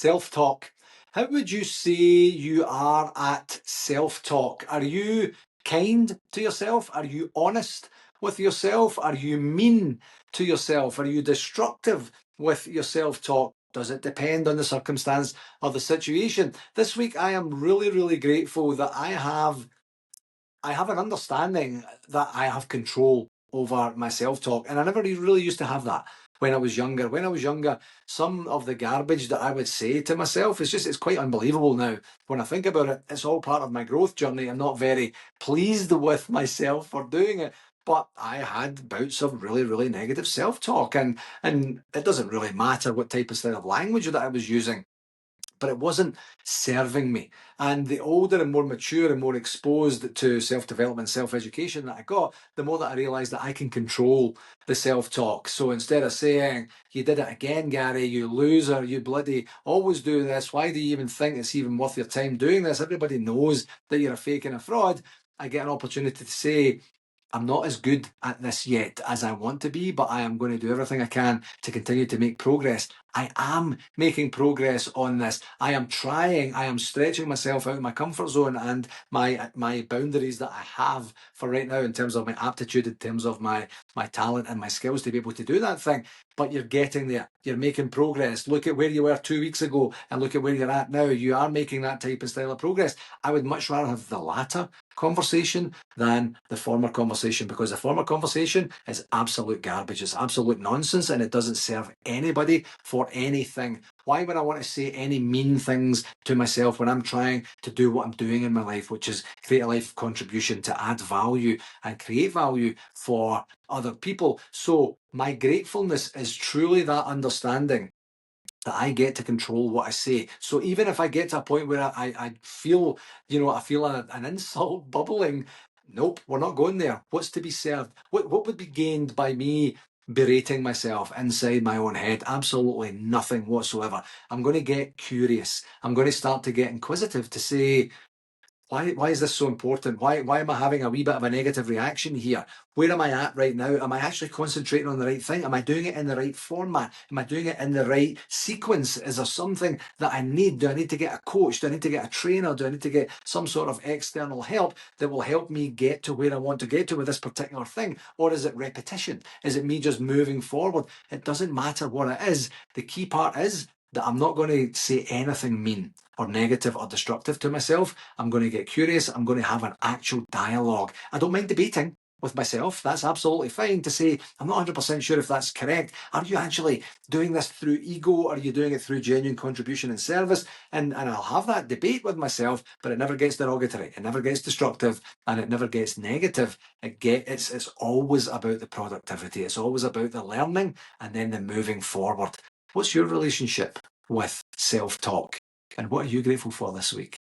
Self-talk. How would you say you are at self-talk? Are you kind to yourself? Are you honest with yourself? Are you mean to yourself? Are you destructive with your self-talk? Does it depend on the circumstance or the situation? This week, I am really, really grateful that I have an understanding that I have control over my self-talk. And I never really used to have that when I was younger. When I was younger, some of the garbage that I would say to myself it's quite unbelievable now. When I think about it, it's all part of my growth journey. I'm not very pleased with myself for doing it. But I had bouts of really, really negative self-talk. And it doesn't really matter what type of style of language that I was using, but it wasn't serving me. And the older and more mature and more exposed to self-development, self-education that I got, the more that I realised that I can control the self-talk. So instead of saying, you did it again, Gary, you loser, you bloody always do this, why do you even think it's even worth your time doing this? Everybody knows that you're a fake and a fraud. I get an opportunity to say, I'm not as good at this yet as I want to be, but I am going to do everything I can to continue to make progress. I am making progress on this. I am trying. I am stretching myself out of my comfort zone and my boundaries that I have for right now in terms of my aptitude, in terms of my talent and my skills to be able to do that thing. But you're getting there. You're making progress. Look at where you were 2 weeks ago and look at where you're at now. You are making that type of style of progress. I would much rather have the latter conversation than the former conversation, because the former conversation is absolute garbage. It's absolute nonsense and it doesn't serve anybody for anything. Why would I want to say any mean things to myself when I'm trying to do what I'm doing in my life, which is create a life of contribution to add value and create value for other people? So my gratefulness is truly that understanding that I get to control what I say. So even if I get to a point where I feel, I feel an insult bubbling, nope, we're not going there. What's to be served? What would be gained by me berating myself inside my own head? Absolutely nothing whatsoever. I'm going to get curious. I'm going to start to get inquisitive to say, why is this so important? Why am I having a wee bit of a negative reaction here? Where am I at right now? Am I actually concentrating on the right thing? Am I doing it in the right format? Am I doing it in the right sequence? Is there something that I need? Do I need to get a coach? Do I need to get a trainer? Do I need to get some sort of external help that will help me get to where I want to get to with this particular thing? Or is it repetition? Is it me just moving forward? It doesn't matter what it is. The key part is that I'm not going to say anything mean or negative or destructive to myself. I'm going to get curious. I'm going to have an actual dialogue. I don't mind debating with myself. That's absolutely fine to say, I'm not 100% sure if that's correct. Are you actually doing this through ego? Or are you doing it through genuine contribution and service? And I'll have that debate with myself, but it never gets derogatory. It never gets destructive and it never gets negative. It's always about the productivity. It's always about the learning and then the moving forward. What's your relationship with self-talk? And what are you grateful for this week?